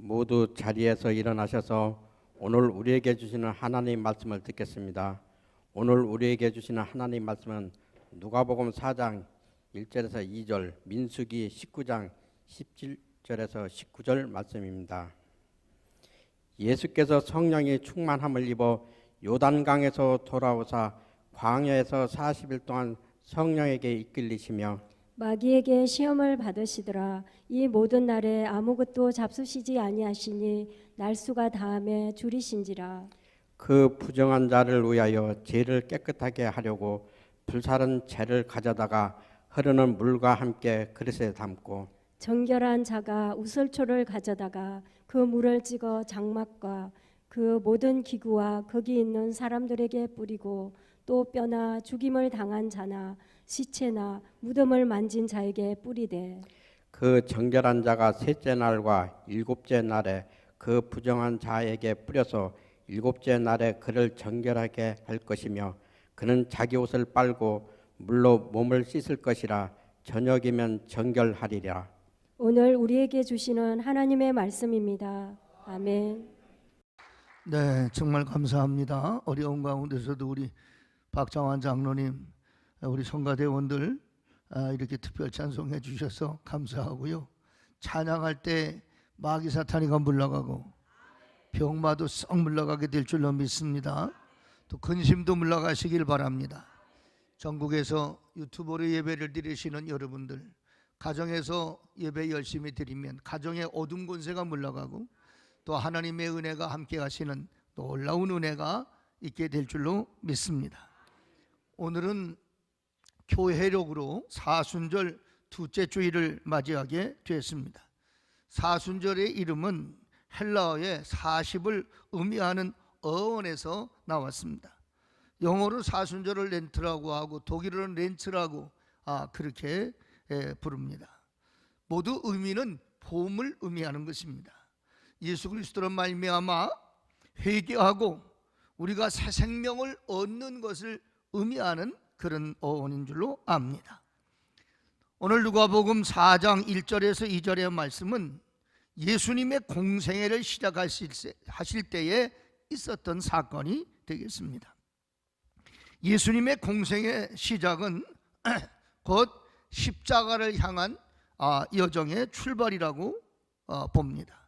모두 자리에서 일어나셔서 오늘 우리에게 주시는 하나님 말씀을 듣겠습니다. 오늘 우리에게 주시는 하나님 말씀은 누가복음 4장 1절에서 2절, 민수기 19장 17절에서 19절 말씀입니다. 예수께서 성령이 충만함을 입어 요단강에서 돌아오사 광야에서 40일 동안 성령에게 이끌리시며 마귀에게 시험을 받으시더라. 이 모든 날에 아무것도 잡수시지 아니하시니 날수가 다함에 줄이신지라. 그 부정한 자를 위하여 죄를 깨끗하게 하려고 불사른 재를 가져다가 흐르는 물과 함께 그릇에 담고 정결한 자가 우설초를 가져다가 그 물을 찍어 장막과 그 모든 기구와 거기 있는 사람들에게 뿌리고 또 뼈나 죽임을 당한 자나 시체나 무덤을 만진 자에게 뿌리되 그 정결한 자가 셋째 날과 일곱째 날에 그 부정한 자에게 뿌려서 일곱째 날에 그를 정결하게 할 것이며 그는 자기 옷을 빨고 물로 몸을 씻을 것이라 저녁이면 정결하리라. 오늘 우리에게 주시는 하나님의 말씀입니다. 아멘. 네, 정말 감사합니다. 어려운 가운데서도 우리 박장환 장로님, 우리 성가대원들 이렇게 특별 찬송해 주셔서 감사하고요. 찬양할 때 마귀 사탄이가 물러가고 병마도 썩 물러가게 될 줄로 믿습니다. 또 근심도 물러가시길 바랍니다. 전국에서 유튜브로 예배를 드리시는 여러분들, 가정에서 예배 열심히 드리면 가정의 어둠 권세가 물러가고 또 하나님의 은혜가 함께 하시는 놀라운 은혜가 있게 될 줄로 믿습니다. 오늘은 교회력으로 사순절 둘째 주일을 맞이하게 되었습니다. 사순절의 이름은 헬라어의 40을 의미하는 어원에서 나왔습니다. 영어로 사순절을 렌트라고 하고 독일어는 렌츠라고 그렇게 부릅니다. 모두 의미는 봄을 의미하는 것입니다. 예수 그리스도로 말미암아 회개하고 우리가 새 생명을 얻는 것을 의미하는 그런 어원인 줄로 압니다. 오늘 누가복음 4장 1절에서 2절의 말씀은 예수님의 공생애를 시작하실 때에 있었던 사건이 되겠습니다. 예수님의 공생의 시작은 곧 십자가를 향한 여정의 출발이라고 봅니다.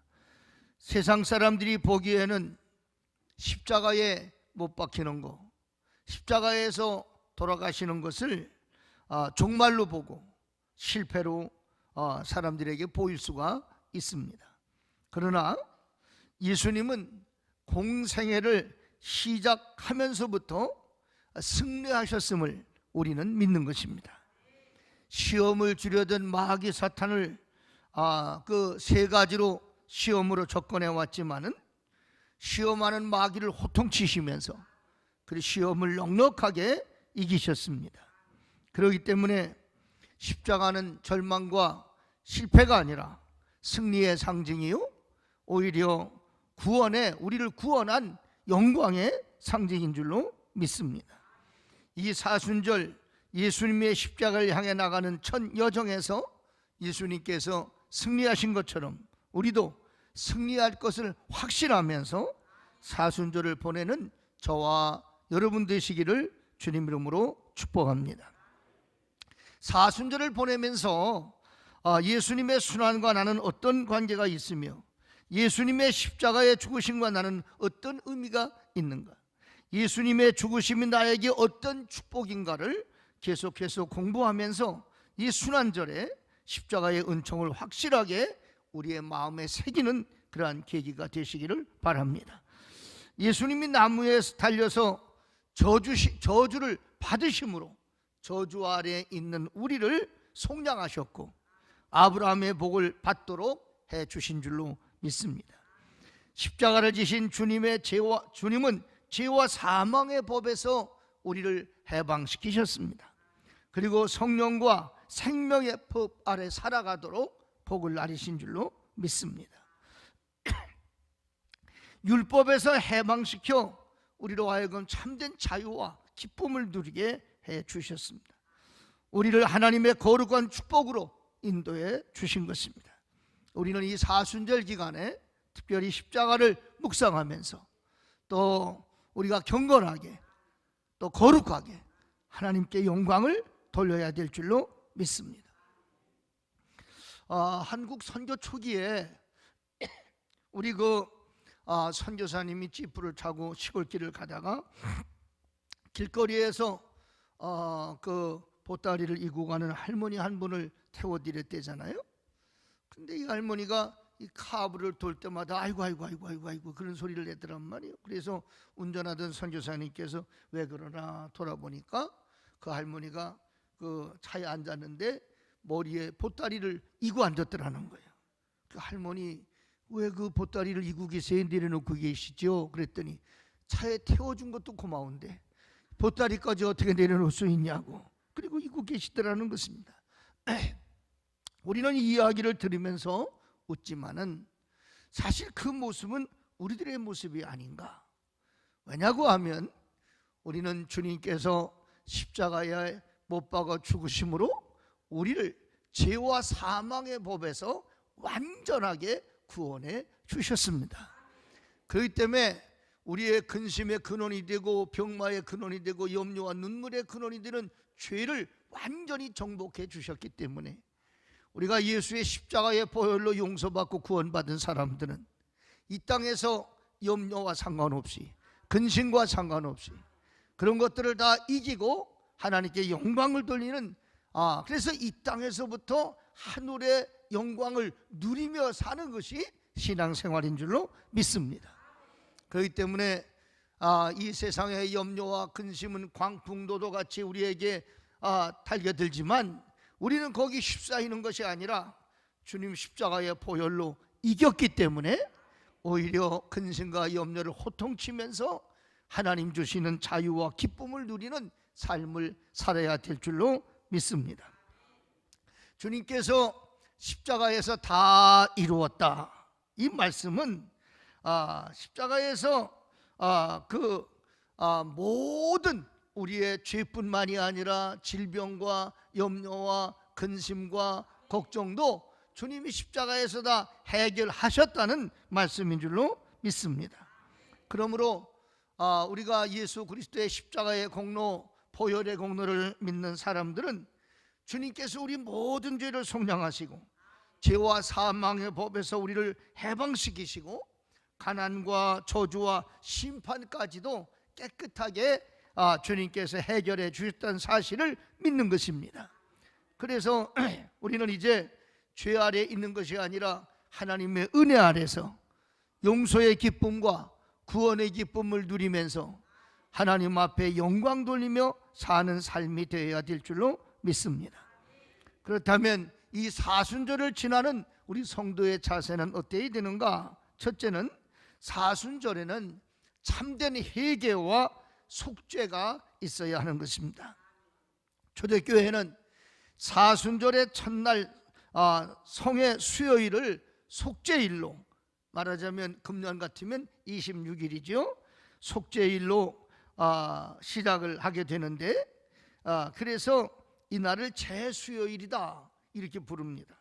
세상 사람들이 보기에는 십자가에 못 박히는 거, 십자가에서 돌아가시는 것을 종말로 보고 실패로 사람들에게 보일 수가 있습니다. 그러나 예수님은 공생애를 시작하면서부터 승리하셨음을 우리는 믿는 것입니다. 시험을 주려던 마귀 사탄을 그 세 가지로 시험으로 접근해 왔지만은 시험하는 마귀를 호통치시면서 그 시험을 넉넉하게 이기셨습니다. 그렇기 때문에 십자가는 절망과 실패가 아니라 승리의 상징이요, 오히려 구원의, 우리를 구원한 영광의 상징인 줄로 믿습니다. 이 사순절 예수님의 십자가를 향해 나가는 첫 여정에서 예수님께서 승리하신 것처럼 우리도 승리할 것을 확신하면서 사순절을 보내는 저와 여러분 되시기를 주님 이름으로 축복합니다. 사순절을 보내면서 예수님의 순환과 나는 어떤 관계가 있으며 예수님의 십자가의 죽으심과 나는 어떤 의미가 있는가, 예수님의 죽으심이 나에게 어떤 축복인가를 계속해서 공부하면서 이 순환절에 십자가의 은총을 확실하게 우리의 마음에 새기는 그러한 계기가 되시기를 바랍니다. 예수님이 나무에 달려서 저주를 받으심으로 저주 아래에 있는 우리를 속량하셨고 아브라함의 복을 받도록 해 주신 줄로 믿습니다. 십자가를 지신 주님은 죄와 사망의 법에서 우리를 해방시키셨습니다. 그리고 성령과 생명의 법 아래 살아가도록 복을 나리신 줄로 믿습니다. 율법에서 해방시켜 우리로 하여금 참된 자유와 기쁨을 누리게 해 주셨습니다. 우리를 하나님의 거룩한 축복으로 인도해 주신 것입니다. 우리는 이 사순절 기간에 특별히 십자가를 묵상하면서 또 우리가 경건하게 또 거룩하게 하나님께 영광을 돌려야 될 줄로 믿습니다. 한국 선교 초기에 우리 선교사님이 지프를 타고 시골길을 가다가 길거리에서 그 보따리를 이고 가는 할머니 한 분을 태워드렸대잖아요. 근데 이 할머니가 이 카브를 돌 때마다 아이고 그런 소리를 내더란 말이에요. 그래서 운전하던 선교사님께서 왜 그러나 돌아보니까 그 할머니가 그 차에 앉았는데 머리에 보따리를 이고 앉았더라는 거예요. 그 할머니 왜 그 보따리를 이고 계세요? 내려놓고 계시죠? 그랬더니 차에 태워준 것도 고마운데 보따리까지 어떻게 내려놓을 수 있냐고, 그리고 이고 계시더라는 것입니다. 우리는 이 이야기를 들으면서 웃지만은 사실 그 모습은 우리들의 모습이 아닌가. 왜냐고 하면 우리는 주님께서 십자가에 못 박아 죽으심으로 우리를 죄와 사망의 법에서 완전하게 구원해 주셨습니다. 그렇기 때문에 우리의 근심의 근원이 되고 병마의 근원이 되고 염려와 눈물의 근원이 되는 죄를 완전히 정복해 주셨기 때문에 우리가 예수의 십자가의 보혈로 용서받고 구원받은 사람들은 이 땅에서 염려와 상관없이 근심과 상관없이 그런 것들을 다 이기고 하나님께 영광을 돌리는, 그래서 이 땅에서부터 하늘의 영광을 누리며 사는 것이 신앙생활인 줄로 믿습니다. 그렇기 때문에 이 세상의 염려와 근심은 광풍도도 같이 우리에게 달겨들지만 우리는 거기 휩싸이는 것이 아니라 주님 십자가의 보혈로 이겼기 때문에 오히려 근심과 염려를 호통치면서 하나님 주시는 자유와 기쁨을 누리는 삶을 살아야 될 줄로 믿습니다. 주님께서 십자가에서 다 이루었다, 이 말씀은 십자가에서 모든 우리의 죄뿐만이 아니라 질병과 염려와 근심과 걱정도 주님이 십자가에서 다 해결하셨다는 말씀인 줄로 믿습니다. 그러므로 우리가 예수 그리스도의 십자가의 공로, 보혈의 공로를 믿는 사람들은 주님께서 우리 모든 죄를 속량하시고 죄와 사망의 법에서 우리를 해방시키시고 가난과 저주와 심판까지도 깨끗하게 주님께서 해결해 주셨다는 사실을 믿는 것입니다. 그래서 우리는 이제 죄 아래 있는 것이 아니라 하나님의 은혜 아래서 용서의 기쁨과 구원의 기쁨을 누리면서 하나님 앞에 영광 돌리며 사는 삶이 되어야 될 줄로 믿습니다. 그렇다면 이 사순절을 지나는 우리 성도의 자세는 어때야 되는가? 첫째는 사순절에는 참된 회개와 속죄가 있어야 하는 것입니다. 초대교회는 사순절의 첫날 성의 수요일을 속죄일로, 말하자면 금년 같으면 26일이죠. 속죄일로 시작을 하게 되는데 그래서 이 날을 제수요일이다 이렇게 부릅니다.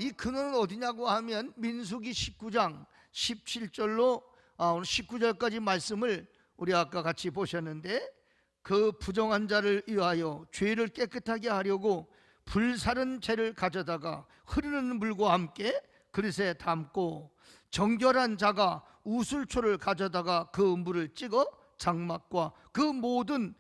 이 근원은 어디냐고 하면 민수기 19장 17절로 오늘 19절까지 말씀을 우리 아까 같이 보셨는데, 그 부정한 자를 위하여 죄를 깨끗하게 하려고 불사른 재를 가져다가 흐르는 물과 함께 그릇에 담고 정결한 자가 우슬초를 가져다가 그 물을 찍어 장막과 그 모든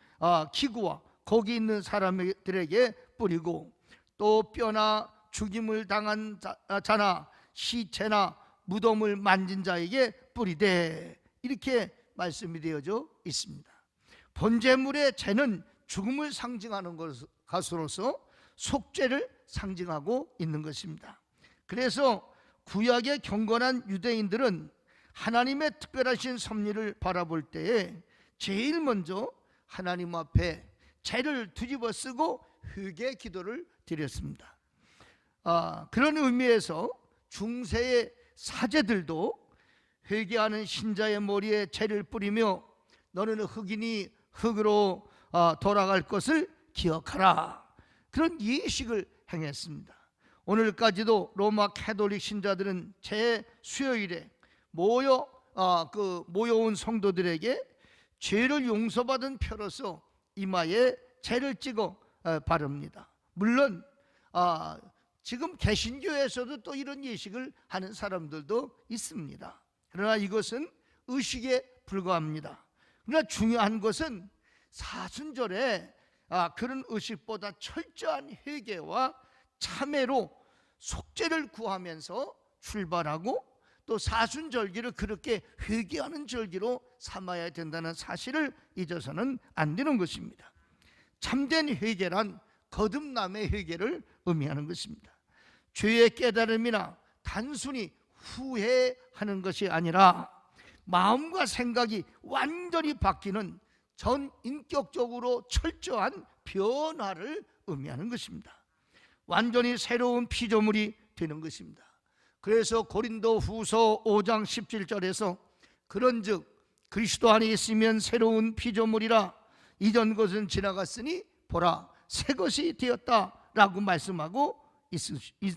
기구와 거기 있는 사람들에게 뿌리고 또 뼈나 죽임을 당한 자나 시체나 무덤을 만진 자에게 뿌리되, 이렇게 말씀이 되어져 있습니다. 번제물의 죄는 죽음을 상징하는 것으로서 속죄를 상징하고 있는 것입니다. 그래서 구약의 경건한 유대인들은 하나님의 특별하신 섭리를 바라볼 때에 제일 먼저 하나님 앞에 죄를 뒤집어 쓰고 회개 기도를 드렸습니다. 그런 의미에서 중세의 사제들도 회개하는 신자의 머리에 죄를 뿌리며 너는 흑인이 흙으로 돌아갈 것을 기억하라, 그런 예식을 행했습니다. 오늘까지도 로마 캐톨릭 신자들은 제 수요일에 모여온 성도들에게 죄를 용서받은 표로서 이마에 죄를 찍어 바릅니다. 물론 지금 개신교에서도 또 이런 예식을 하는 사람들도 있습니다. 그러나 이것은 의식에 불과합니다. 그러나 중요한 것은 사순절에 그런 의식보다 철저한 회개와 참회로 속죄를 구하면서 출발하고 또 사순절기를 그렇게 회개하는 절기로 삼아야 된다는 사실을 잊어서는 안 되는 것입니다. 참된 회개란 거듭남의 회개를 의미하는 것입니다. 죄의 깨달음이나 단순히 후회하는 것이 아니라 마음과 생각이 완전히 바뀌는 전 인격적으로 철저한 변화를 의미하는 것입니다. 완전히 새로운 피조물이 되는 것입니다. 그래서 고린도 후서 5장 17절에서 그런즉 그리스도 안에 있으면 새로운 피조물이라 이전 것은 지나갔으니 보라 새 것이 되었다라고 말씀하고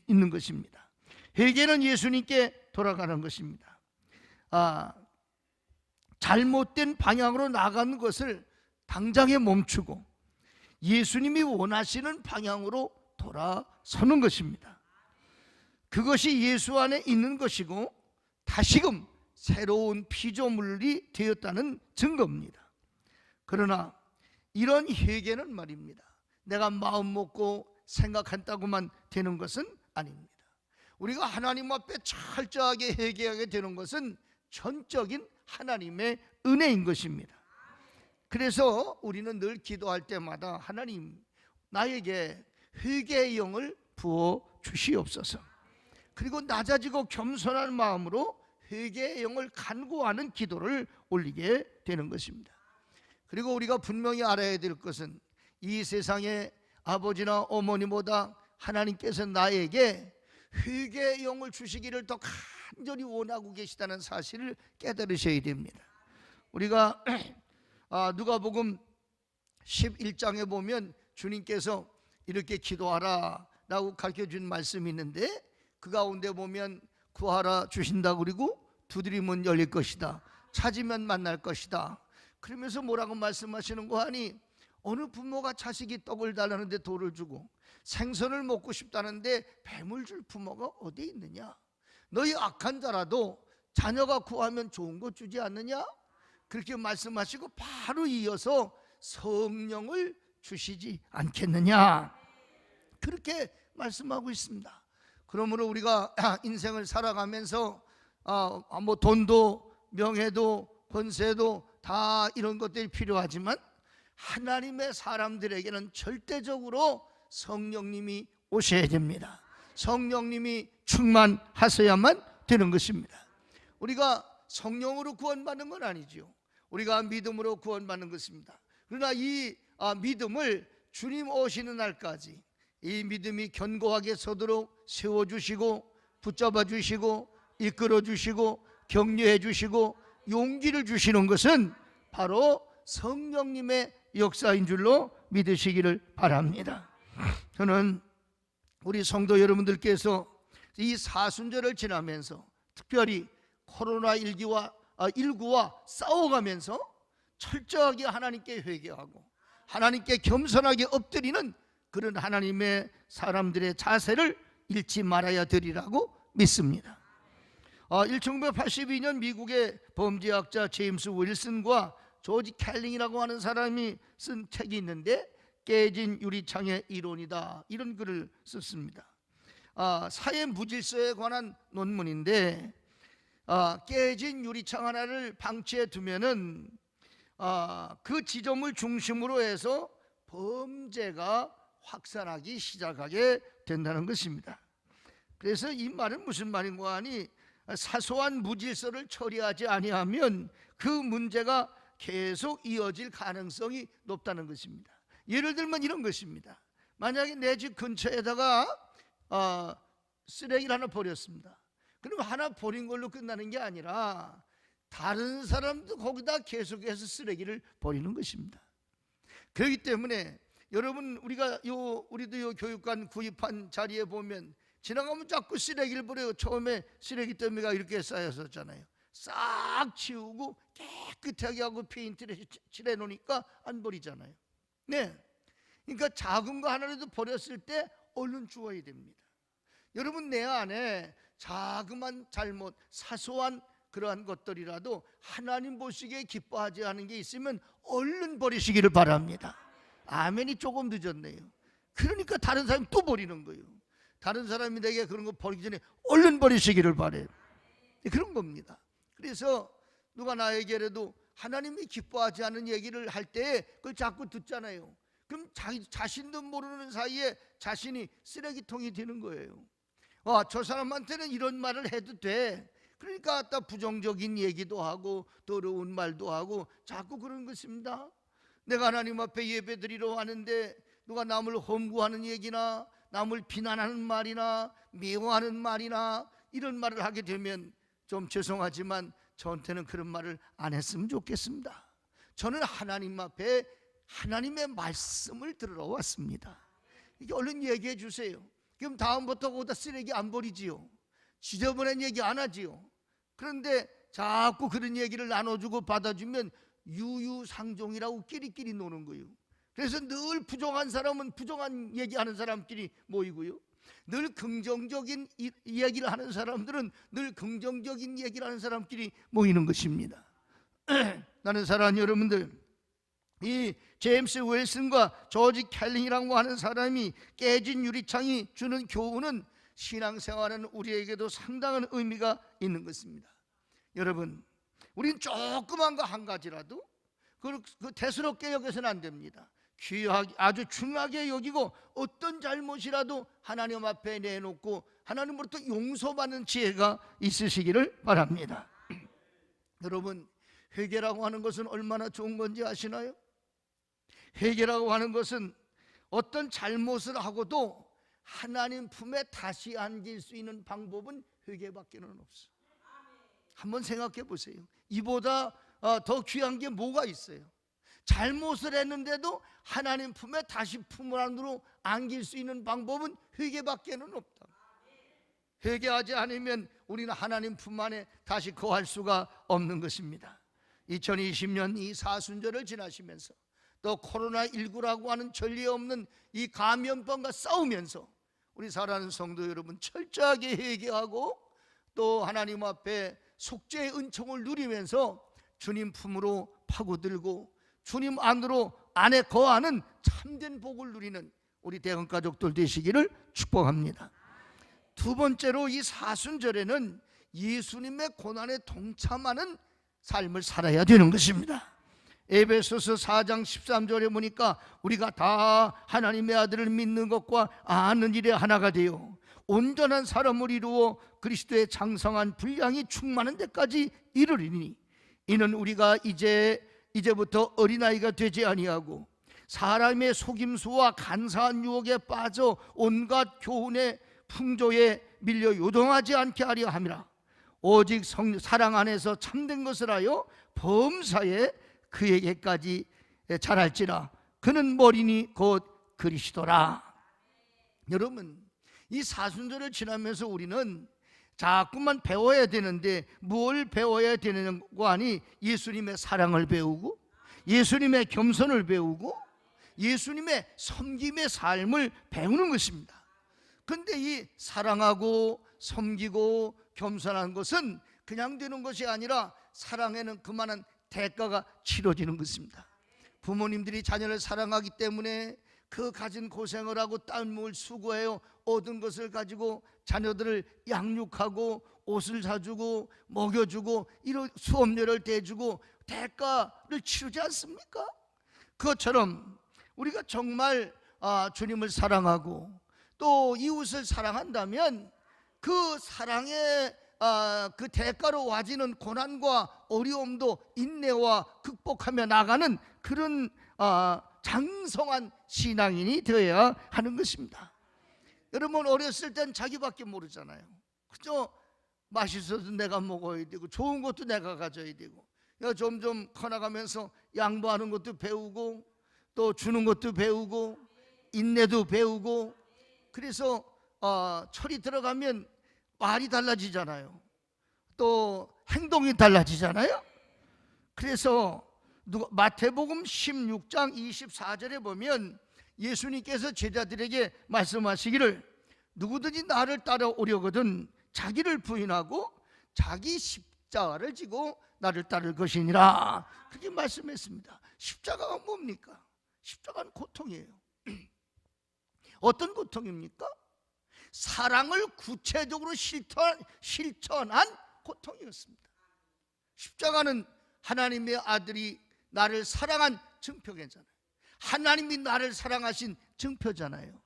있는 것입니다. 회개는 예수님께 돌아가는 것입니다. 잘못된 방향으로 나가는 것을 당장에 멈추고 예수님이 원하시는 방향으로 돌아서는 것입니다. 그것이 예수 안에 있는 것이고 다시금 새로운 피조물이 되었다는 증거입니다. 그러나 이런 회개는 말입니다, 내가 마음 먹고 생각한다고만 되는 것은 아닙니다. 우리가 하나님 앞에 철저하게 회개하게 되는 것은 전적인 하나님의 은혜인 것입니다. 그래서 우리는 늘 기도할 때마다 하나님 나에게 회개의 영을 부어 주시옵소서. 그리고 낮아지고 겸손한 마음으로 회개의 영을 간구하는 기도를 올리게 되는 것입니다. 그리고 우리가 분명히 알아야 될 것은 이 세상의 아버지나 어머니보다 하나님께서 나에게 회개의 영을 주시기를 더 간절히 원하고 계시다는 사실을 깨달으셔야 됩니다. 우리가 누가복음 11장에 보면 주님께서 이렇게 기도하라 라고 가르쳐준 말씀이 있는데 그 가운데 보면 구하라 주신다, 그리고 두드리면 열릴 것이다, 찾으면 만날 것이다. 그러면서 뭐라고 말씀하시는 거 하니, 어느 부모가 자식이 떡을 달라는데 돌을 주고 생선을 먹고 싶다는데 뱀을 줄 부모가 어디 있느냐? 너희 악한 자라도 자녀가 구하면 좋은 것 주지 않느냐? 그렇게 말씀하시고 바로 이어서 성령을 주시지 않겠느냐? 그렇게 말씀하고 있습니다. 그러므로 우리가 인생을 살아가면서 뭐 돈도 명예도 권세도 다 이런 것들이 필요하지만 하나님의 사람들에게는 절대적으로 성령님이 오셔야 됩니다. 성령님이 충만하셔야만 되는 것입니다. 우리가 성령으로 구원받는 건 아니죠. 우리가 믿음으로 구원받는 것입니다. 그러나 이 믿음을 주님 오시는 날까지 이 믿음이 견고하게 서도록 세워주시고 붙잡아 주시고 이끌어 주시고 격려해 주시고 용기를 주시는 것은 바로 성령님의 역사인 줄로 믿으시기를 바랍니다. 저는 우리 성도 여러분들께서 이 사순절을 지나면서 특별히 코로나19와 싸워가면서 철저하게 하나님께 회개하고 하나님께 겸손하게 엎드리는 그런 하나님의 사람들의 자세를 잃지 말아야 되리라고 믿습니다. 1982년 미국의 범죄학자 제임스 윌슨과 조지 캘링이라고 하는 사람이 쓴 책이 있는데 깨진 유리창의 이론이다, 이런 글을 썼습니다. 사회 무질서에 관한 논문인데 깨진 유리창 하나를 방치해 두면은 그 지점을 중심으로 해서 범죄가 확산하기 시작하게 된다는 것입니다. 그래서 이 말은 무슨 말인가 하니, 사소한 무질서를 처리하지 아니하면 그 문제가 계속 이어질 가능성이 높다는 것입니다. 예를 들면 이런 것입니다. 만약에 내 집 근처에다가 쓰레기를 하나 버렸습니다. 그럼 하나 버린 걸로 끝나는 게 아니라 다른 사람도 거기다 계속해서 쓰레기를 버리는 것입니다. 그렇기 때문에 여러분, 우리도 요 교육관 구입한 자리에 보면 지나가면 자꾸 쓰레기를 버려요. 처음에 쓰레기 더미가 이렇게 쌓였었잖아요. 싹 치우고 깨끗하게 하고 페인트를 칠해 놓으니까 안 버리잖아요. 네, 그러니까 작은 거 하나라도 버렸을 때 얼른 주워야 됩니다. 여러분, 내 안에 자그만 잘못, 사소한 그러한 것들이라도 하나님 보시기에 기뻐하지 않은 게 있으면 얼른 버리시기를 바랍니다. 아멘이 조금 늦었네요. 그러니까 다른 사람이 또 버리는 거예요. 다른 사람이 내게 그런 거 버리기 전에 얼른 버리시기를 바래요. 그런 겁니다. 그래서 누가 나에게라도 하나님이 기뻐하지 않은 얘기를 할 때 그걸 자꾸 듣잖아요. 그럼 자신도 모르는 사이에 자신이 쓰레기통이 되는 거예요. 저 사람한테는 이런 말을 해도 돼. 그러니까 또 부정적인 얘기도 하고 더러운 말도 하고 자꾸 그런 것입니다. 내가 하나님 앞에 예배드리러 왔는데 누가 남을 험구하는 얘기나 남을 비난하는 말이나 미워하는 말이나 이런 말을 하게 되면 좀 죄송하지만 저한테는 그런 말을 안 했으면 좋겠습니다. 저는 하나님 앞에 하나님의 말씀을 들으러 왔습니다. 이게 얼른 얘기해 주세요. 그럼 다음부터 거기다 쓰레기 안 버리지요. 지저분한 얘기 안 하지요. 그런데 자꾸 그런 얘기를 나눠주고 받아주면 유유상종이라고 끼리끼리 노는 거예요. 그래서 늘 부정한 사람은 부정한 얘기하는 사람끼리 모이고요, 늘 긍정적인 이야기를 하는 사람들은 늘 긍정적인 얘기를 하는 사람끼리 모이는 것입니다. 나는 사랑하는 여러분들, 이 제임스 웰슨과 조지 캘린이라고 하는 사람이 깨진 유리창이 주는 교훈은 신앙생활은 우리에게도 상당한 의미가 있는 것입니다. 여러분, 우린 조그만 거 한 가지라도 그 대수롭게 여겨서는 안 됩니다. 귀하게, 아주 중하게 여기고 어떤 잘못이라도 하나님 앞에 내놓고 하나님으로부터 용서받는 지혜가 있으시기를 바랍니다. 여러분, 회개라고 하는 것은 얼마나 좋은 건지 아시나요? 회개라고 하는 것은 어떤 잘못을 하고도 하나님 품에 다시 안길 수 있는 방법은 회개밖에는 없어요. 한번 생각해 보세요. 이보다 더 귀한 게 뭐가 있어요? 잘못을 했는데도 하나님 품에 다시 품 안으로 안길 수 있는 방법은 회개밖에는 없다. 회개하지 않으면 우리는 하나님 품 안에 다시 거할 수가 없는 것입니다. 2020년 이 사순절을 지나시면서 또 코로나19라고 하는 전례 없는 이 감염병과 싸우면서 우리 사랑하는 성도 여러분, 철저하게 회개하고 또 하나님 앞에 속죄의 은총을 누리면서 주님 품으로 파고들고 주님 안에 거하는 참된 복을 누리는 우리 대형 가족들 되시기를 축복합니다. 두 번째로, 이 사순절에는 예수님의 고난에 동참하는 삶을 살아야 되는 것입니다. 에베소서 4장 13절에 보니까 우리가 다 하나님의 아들을 믿는 것과 아는 일에 하나가 되어 온전한 사람을 이루어 그리스도의 장성한 분량이 충만한 데까지 이르리니 이는 우리가 이제부터 어린아이가 되지 아니하고 사람의 속임수와 간사한 유혹에 빠져 온갖 교훈의 풍조에 밀려 요동하지 않게 하려 함이라. 오직 사랑 안에서 참된 것을 하여 범사에 그에게까지 자랄지라. 그는 머리니 곧 그리스도라. 여러분, 이 사순절을 지나면서 우리는 자꾸만 배워야 되는데 뭘 배워야 되는고 하니 예수님의 사랑을 배우고 예수님의 겸손을 배우고 예수님의 섬김의 삶을 배우는 것입니다. 그런데 이 사랑하고 섬기고 겸손한 것은 그냥 되는 것이 아니라 사랑에는 그만한 대가가 치러지는 것입니다. 부모님들이 자녀를 사랑하기 때문에 그 가진 고생을 하고 땀을 수고해요. 얻은 것을 가지고 자녀들을 양육하고 옷을 사주고 먹여주고 이런 수업료를 대주고 대가를 치르지 않습니까? 그것처럼 우리가 정말 주님을 사랑하고 또 이웃을 사랑한다면 그 사랑의 그 대가로 와지는 고난과 어려움도 인내와 극복하며 나가는 그런 장성한 신앙인이 되어야 하는 것입니다. 여러분, 어렸을 땐 자기밖에 모르잖아요. 그죠? 맛있어도 내가 먹어야 되고 좋은 것도 내가 가져야 되고, 점점 커나가면서 양보하는 것도 배우고 또 주는 것도 배우고 인내도 배우고, 그래서 철이 들어가면 말이 달라지잖아요. 또 행동이 달라지잖아요. 그래서 마태복음 16장 24절에 보면 예수님께서 제자들에게 말씀하시기를 누구든지 나를 따라오려거든 자기를 부인하고 자기 십자가를 지고 나를 따를 것이니라, 그렇게 말씀했습니다. 십자가가 뭡니까? 십자가는 고통이에요. 어떤 고통입니까? 사랑을 구체적으로 실천한 고통이었습니다. 십자가는 하나님의 아들이 나를 사랑한 증표잖아요. 하나님이 나를 사랑하신 증표잖아요.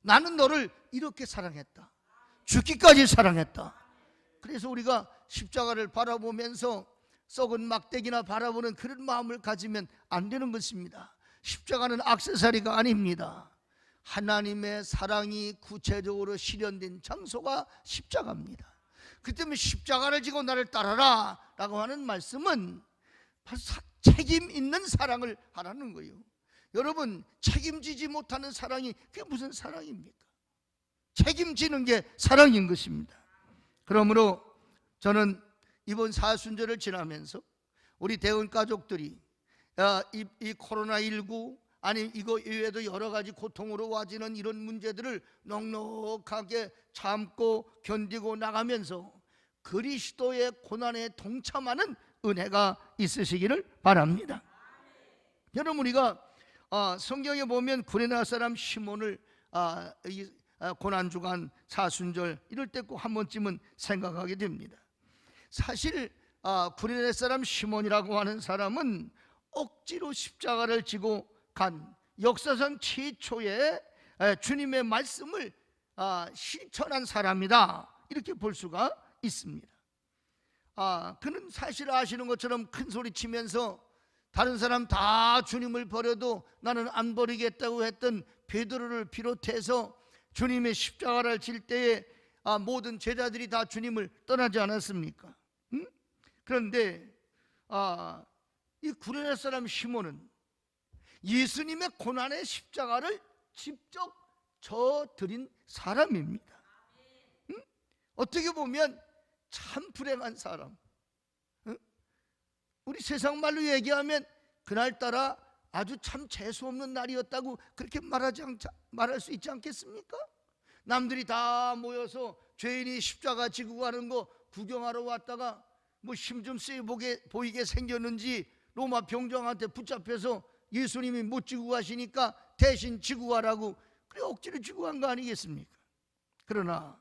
나는 너를 이렇게 사랑했다, 죽기까지 사랑했다. 그래서 우리가 십자가를 바라보면서 썩은 막대기나 바라보는 그런 마음을 가지면 안 되는 것입니다. 십자가는 액세서리가 아닙니다. 하나님의 사랑이 구체적으로 실현된 장소가 십자가입니다. 그 때문에 십자가를 지고 나를 따라라 라고 하는 말씀은 책임 있는 사랑을 하라는 거예요. 여러분, 책임지지 못하는 사랑이 그게 무슨 사랑입니까? 책임지는 게 사랑인 것입니다. 그러므로 저는 이번 사순절을 지나면서 우리 대원 가족들이 이 코로나19 아니 이거 이외에도 여러 가지 고통으로 와지는 이런 문제들을 넉넉하게 참고 견디고 나가면서 그리스도의 고난에 동참하는 은혜가 있으시기를 바랍니다. 여러분, 우리가 성경에 보면 구레네 사람 시몬을 고난주간 사순절 이럴 때 꼭 한 번쯤은 생각하게 됩니다. 사실 구레네 사람 시몬이라고 하는 사람은 억지로 십자가를 지고 간 역사상 최초의 주님의 말씀을 실천한 사람이다, 이렇게 볼 수가 있습니다. 그는 사실 아시는 것처럼 큰 소리 치면서 다른 사람 다 주님을 버려도 나는 안 버리겠다고 했던 베드로를 비롯해서 주님의 십자가를 질 때에 모든 제자들이 다 주님을 떠나지 않았습니까? 그런데 이 구레네 사람 시몬은 예수님의 고난의 십자가를 직접 져드린 사람입니다. 어떻게 보면 참 불행한 사람. 우리 세상 말로 얘기하면 그날따라 아주 참 재수없는 날이었다고 그렇게 말할 수 있지 않겠습니까? 남들이 다 모여서 죄인이 십자가 지고 가는 거 구경하러 왔다가 뭐 힘 좀 세게 보이게 생겼는지 로마 병정한테 붙잡혀서 예수님이 못 지고 가시니까 대신 지고 가라고 그래 억지로 지고 간 거 아니겠습니까? 그러나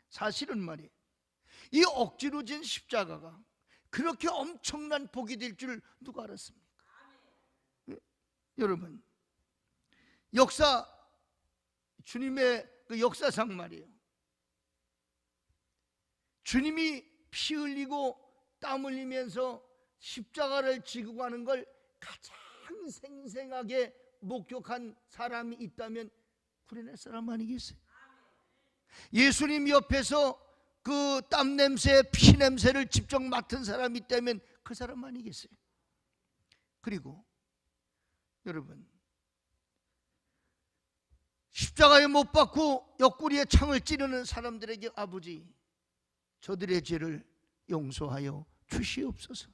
사실은 말이에요, 이 억지로 진 십자가가 그렇게 엄청난 복이 될 줄 누가 알았습니까? 여러분, 주님의 그 역사상 말이에요, 주님이 피 흘리고 땀 흘리면서 십자가를 지고 가는 걸 가장 생생하게 목격한 사람이 있다면 구레네 사람 아니겠어요? 예수님 옆에서 그 땀 냄새, 피 냄새를 직접 맡은 사람이 있다면 그 사람 아니겠어요? 그리고 여러분, 십자가에 못 박고 옆구리에 창을 찌르는 사람들에게 아버지, 저들의 죄를 용서하여 주시옵소서.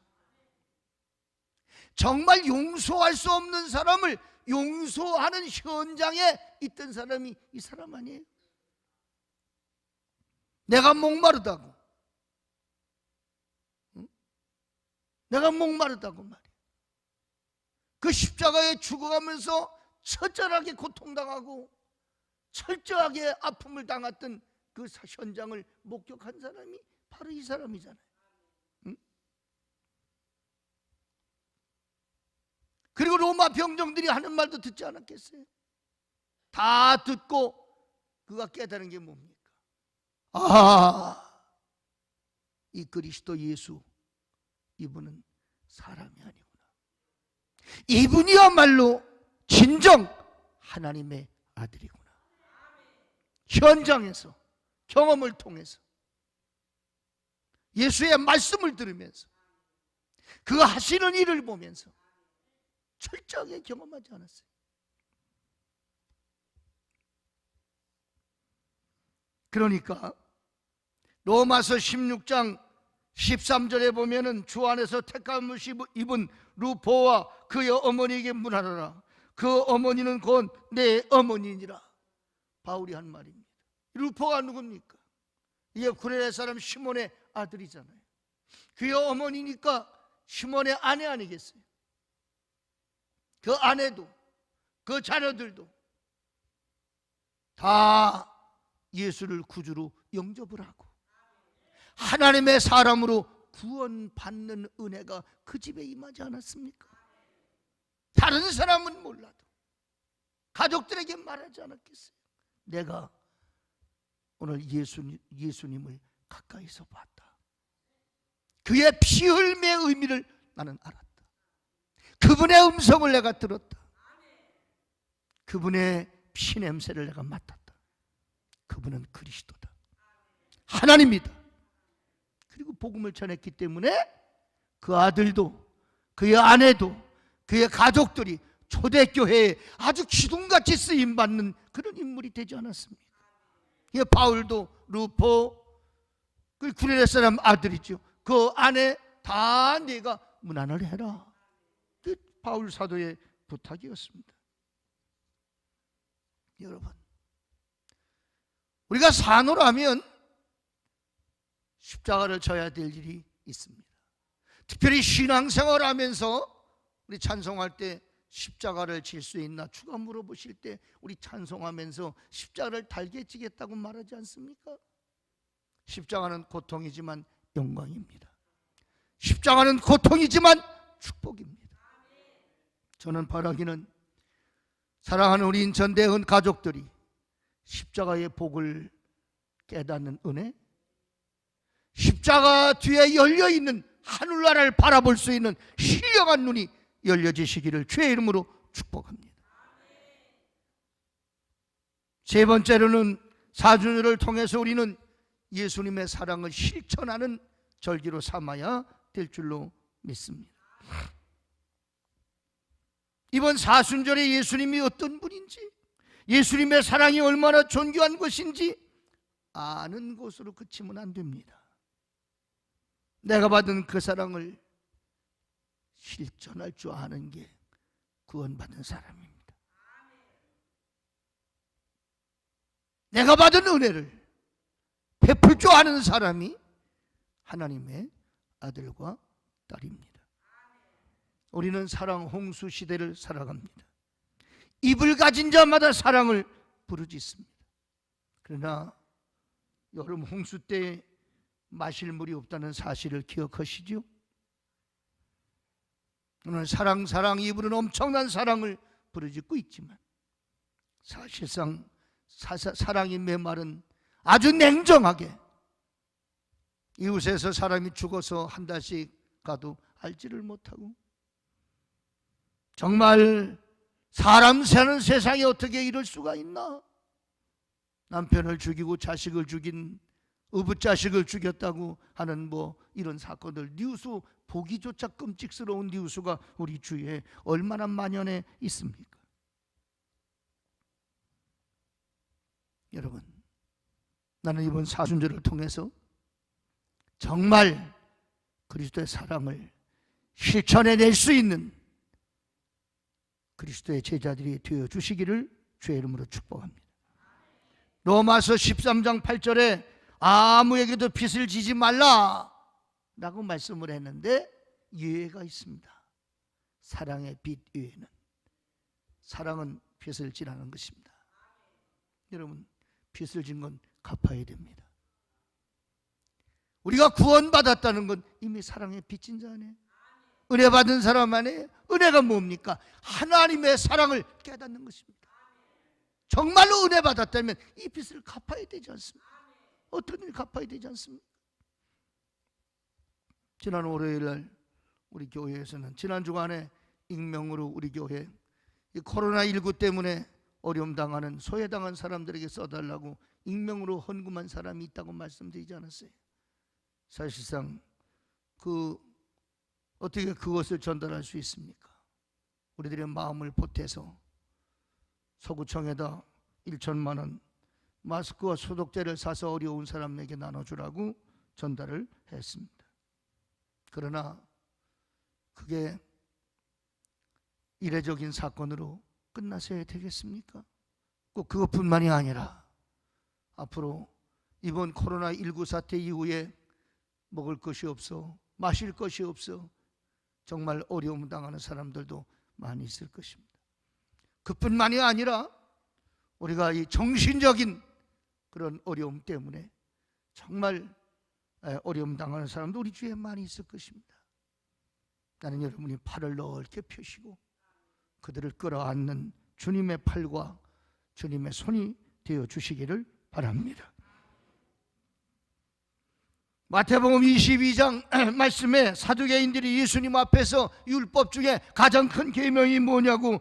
정말 용서할 수 없는 사람을 용서하는 현장에 있던 사람이 이 사람 아니에요? 내가 목마르다고, 내가 목마르다고 말이에요. 그 십자가에 죽어가면서 처절하게 고통당하고 철저하게 아픔을 당했던 그 현장을 목격한 사람이 바로 이 사람이잖아요. 그리고 로마 병정들이 하는 말도 듣지 않았겠어요? 다 듣고 그가 깨달은 게 뭡니까? 이 그리스도 예수, 이분은 사람이 아니구나. 이분이야말로 진정 하나님의 아들이구나. 현장에서, 경험을 통해서, 예수의 말씀을 들으면서, 그가 하시는 일을 보면서 철저하게 경험하지 않았어요. 그러니까 로마서 16장 13절에 보면은 주 안에서 택함을 입은 루포와 그의 어머니에게 문하노라. 그 어머니는 곧 내 어머니니라. 바울이 한 말입니다. 루포가 누굽니까? 이게 구레네 사람 시몬의 아들이잖아요. 그의 어머니니까 시몬의 아내 아니겠어요? 그 아내도 그 자녀들도 다 예수를 구주로 영접을 하고 하나님의 사람으로 구원받는 은혜가 그 집에 임하지 않았습니까? 다른 사람은 몰라도 가족들에게 말하지 않았겠어요? 내가 오늘 예수님을 가까이서 봤다. 그의 피 흘림의 의미를 나는 알았다. 그분의 음성을 내가 들었다. 그분의 피 냄새를 내가 맡았다. 그분은 그리스도다. 하나님이다. 그리고 복음을 전했기 때문에 그 아들도 그의 아내도 그의 가족들이 초대교회에 아주 기둥같이 쓰임받는 그런 인물이 되지 않았습니까? 이 바울도 루포 그 구레네 사람 아들이죠. 그 아내 다 네가 문안을 해라. 그 바울 사도의 부탁이었습니다. 여러분, 우리가 산호라면 십자가를 져야 될 일이 있습니다. 특별히 신앙생활하면서 우리 찬송할 때 십자가를 질 수 있나 주가 물어보실 때 우리 찬송하면서 십자가를 달게 지겠다고 말하지 않습니까? 십자가는 고통이지만 영광입니다. 십자가는 고통이지만 축복입니다. 저는 바라기는 사랑하는 우리 인천대흥 가족들이 십자가의 복을 깨닫는 은혜, 십자가 뒤에 열려있는 하늘나라를 바라볼 수 있는 신령한 눈이 열려지시기를 주의 이름으로 축복합니다. 세 번째로는 사순절을 통해서 우리는 예수님의 사랑을 실천하는 절기로 삼아야 될 줄로 믿습니다. 이번 사순절에 예수님이 어떤 분인지, 예수님의 사랑이 얼마나 존귀한 것인지 아는 것으로 그치면 안 됩니다. 내가 받은 그 사랑을 실천할 줄 아는 게 구원받은 사람입니다. 내가 받은 은혜를 베풀 줄 아는 사람이 하나님의 아들과 딸입니다. 우리는 사랑 홍수 시대를 살아갑니다. 입을 가진 자마다 사랑을 부르짖습니다. 그러나 여름 홍수 때 마실 물이 없다는 사실을 기억하시죠? 오늘 사랑 입으로는 엄청난 사랑을 부르짖고 있지만 사실상 사랑의 메말은 아주 냉정하게 이웃에서 사람이 죽어서 한 달씩 가도 알지를 못하고 정말 사람 사는 세상에 어떻게 이럴 수가 있나? 남편을 죽이고 자식을 죽인 의붓자식을 죽였다고 하는 이런 사건들, 뉴스 보기조차 끔찍스러운 뉴스가 우리 주위에 얼마나 만연해 있습니까? 여러분, 나는 이번 사순절을 통해서 정말 그리스도의 사랑을 실천해낼 수 있는 그리스도의 제자들이 되어주시기를 주의 이름으로 축복합니다. 로마서 13장 8절에 아무에게도 빚을 지지 말라 라고 말씀을 했는데 예외가 있습니다. 사랑의 빚 외에는. 사랑은 빚을 지라는 것입니다. 여러분, 빚을 진 건 갚아야 됩니다. 우리가 구원받았다는 건 이미 사랑의 빚진 자 아니에요? 은혜 받은 사람 안에 은혜가 뭡니까? 하나님의 사랑을 깨닫는 것입니다. 정말로 은혜 받았다면 이 빚을 갚아야 되지 않습니까? 어떤 일 갚아야 되지 않습니까? 지난 월요일 날 우리 교회에서는 지난 주간에 익명으로 우리 교회 이 코로나19 때문에 어려움 당하는 소외당한 사람들에게 써달라고 익명으로 헌금한 사람이 있다고 말씀드리지 않았어요? 사실상 어떻게 그것을 전달할 수 있습니까? 우리들의 마음을 보태서 서구청에다 1천만 원, 마스크와 소독제를 사서 어려운 사람에게 나눠주라고 전달을 했습니다. 그러나 그게 이례적인 사건으로 끝나서야 되겠습니까? 꼭 그것뿐만이 아니라 앞으로 이번 코로나19 사태 이후에 먹을 것이 없어, 마실 것이 없어 정말 어려움 당하는 사람들도 많이 있을 것입니다. 그뿐만이 아니라 우리가 이 정신적인 그런 어려움 때문에 정말 어려움 당하는 사람도 우리 주위에 많이 있을 것입니다. 나는 여러분이 팔을 넓게 펴시고 그들을 끌어안는 주님의 팔과 주님의 손이 되어 주시기를 바랍니다. 마태복음 22장 말씀에 사두개인들이 예수님 앞에서 율법 중에 가장 큰 계명이 뭐냐고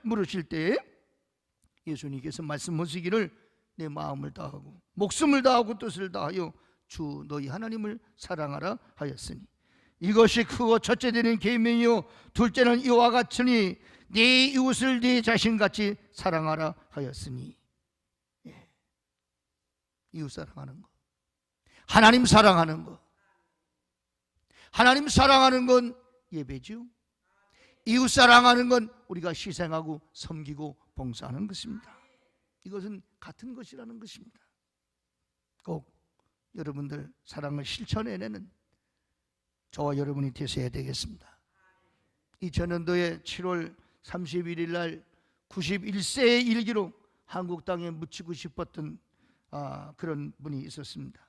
물으실 때에 예수님께서 말씀하시기를 내 마음을 다하고 목숨을 다하고 뜻을 다하여 주 너희 하나님을 사랑하라 하였으니 이것이 크고 첫째 되는 계명이요 둘째는 이와 같으니 네 이웃을 네 자신같이 사랑하라 하였으니. 이웃 사랑하는 것, 하나님 사랑하는 것, 하나님 사랑하는 건 예배죠. 이웃 사랑하는 건 우리가 희생하고 섬기고 봉사하는 것입니다. 이것은 같은 것이라는 것입니다. 꼭 여러분들 사랑을 실천해내는 저와 여러분이 되셔야 되겠습니다. 2000년도에 7월 31일 날 91세의 일기로 한국 땅에 묻히고 싶었던 그런 분이 있었습니다.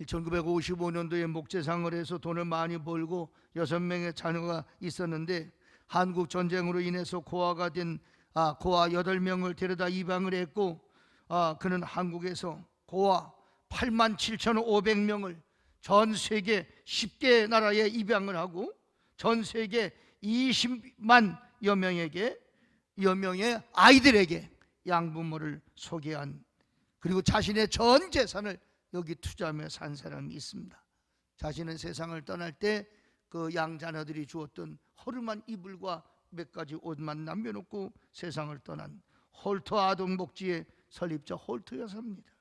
1955년도에 목재상을 해서 돈을 많이 벌고 6명의 자녀가 있었는데 한국 전쟁으로 인해서 고아가 된 고아 8명을 데려다 입양을 했고 그는 한국에서 고아 87,500명을 전 세계 10개 나라에 입양을 하고 전 세계 20만여 명의 아이들에게 양부모를 소개한, 그리고 자신의 전 재산을 여기 투자하며 산 사람이 있습니다. 자신은 세상을 떠날 때 그 양자녀들이 주었던 허름한 이불과 몇 가지 옷만 남겨놓고 세상을 떠난 홀트 아동복지의 설립자 홀트 여사입니다.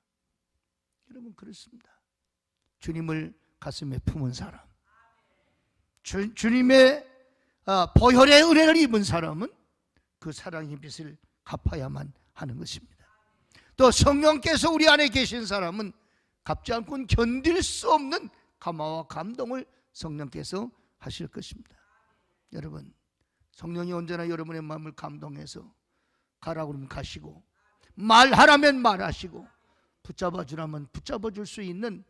여러분 그렇습니다. 주님을 가슴에 품은 사람, 주님의 보혈의 은혜를 입은 사람은 그 사랑의 빚을 갚아야만 하는 것입니다. 또 성령께서 우리 안에 계신 사람은 갚지 않고는 견딜 수 없는 감화와 감동을 성령께서 하실 것입니다. 여러분 성령이 언제나 여러분의 마음을 감동해서 가라고 하면 가시고 말하라면 말하시고 붙잡아 주라면 붙잡아 줄 수 있는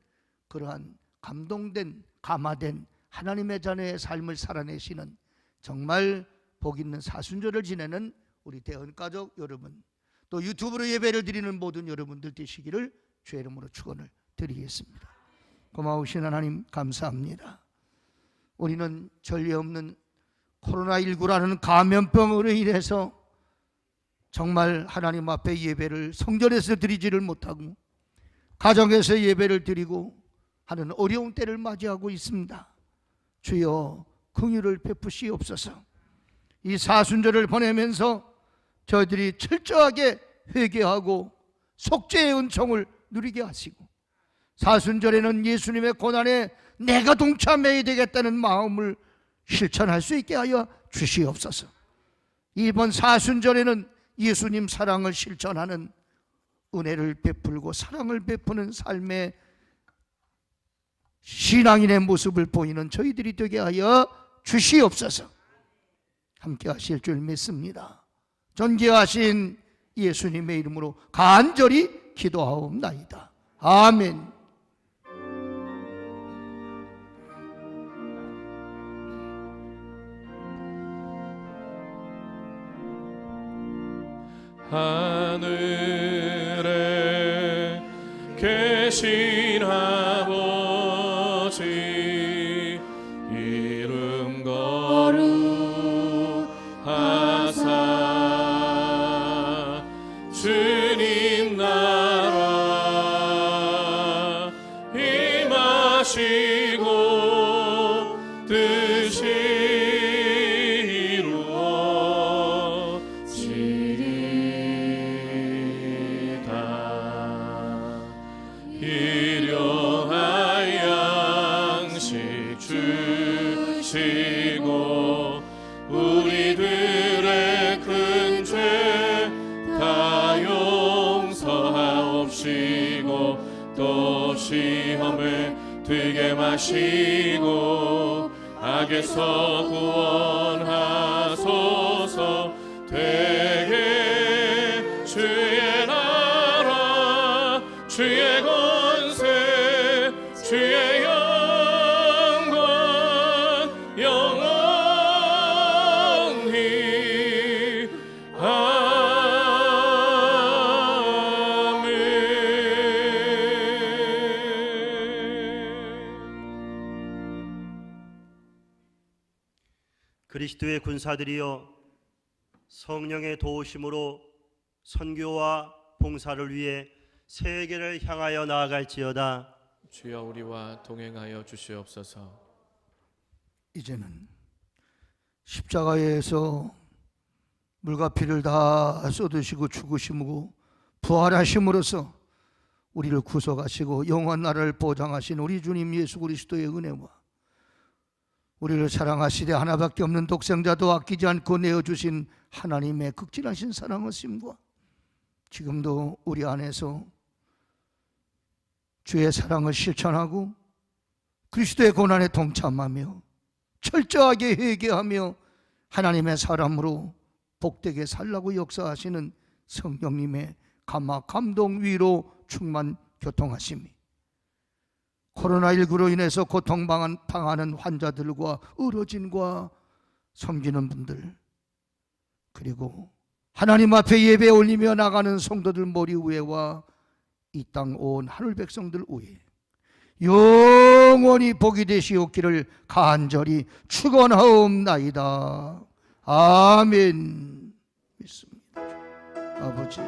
그러한 감동된 감화된 하나님의 자녀의 삶을 살아내시는 정말 복 있는 사순절을 지내는 우리 대언가족 여러분, 또 유튜브로 예배를 드리는 모든 여러분들 되시기를 주의 이름으로 축원을 드리겠습니다. 고마우신 하나님 감사합니다. 우리는 전례 없는 코로나19라는 감염병으로 인해서 정말 하나님 앞에 예배를 성전에서 드리지를 못하고 가정에서 예배를 드리고 하는 어려운 때를 맞이하고 있습니다. 주여 긍휼을 베푸시옵소서. 이 사순절을 보내면서 저희들이 철저하게 회개하고 속죄의 은총을 누리게 하시고 사순절에는 예수님의 고난에 내가 동참해야 되겠다는 마음을 실천할 수 있게 하여 주시옵소서. 이번 사순절에는 예수님 사랑을 실천하는 은혜를 베풀고 사랑을 베푸는 삶의 신앙인의 모습을 보이는 저희들이 되게 하여 주시옵소서. 함께 하실 줄 믿습니다. 존귀하신 예수님의 이름으로 간절히 기도하옵나이다. 아멘. 하늘에 계신 아버지 이름 거룩하사 주님 나라 임하시고 뜻이 이루어지리다. 하시고 우리들의 큰 죄 다 용서하옵시고 또 시험에 들게 마시고 악에서 구원하소서. 되게 주의 나라 주의 권세 주의 영광 영원히 그리스도의 군사들이여 성령의 도우심으로 선교와 봉사를 위해 세계를 향하여 나아갈지어다. 주여 우리와 동행하여 주시옵소서. 이제는 십자가에서 물과 피를 다 쏟으시고 죽으심으로 부활하심으로써 우리를 구속하시고 영원 나라를 보장하신 우리 주님 예수 그리스도의 은혜와 우리를 사랑하시되 하나밖에 없는 독생자도 아끼지 않고 내어주신 하나님의 극진하신 사랑하심과 지금도 우리 안에서 주의 사랑을 실천하고 그리스도의 고난에 동참하며 철저하게 회개하며 하나님의 사람으로 복되게 살라고 역사하시는 성령님의 감화, 감동, 위로, 충만, 교통하심이 코로나19로 인해서 고통당하는 환자들과 의료진과 섬기는 분들 그리고 하나님 앞에 예배 올리며 나가는 성도들 머리 위에와 이 땅 온 하늘 백성들 위에 영원히 복이 되시옵기를 간절히 축원하옵나이다. 아멘. 믿습니다. 아버지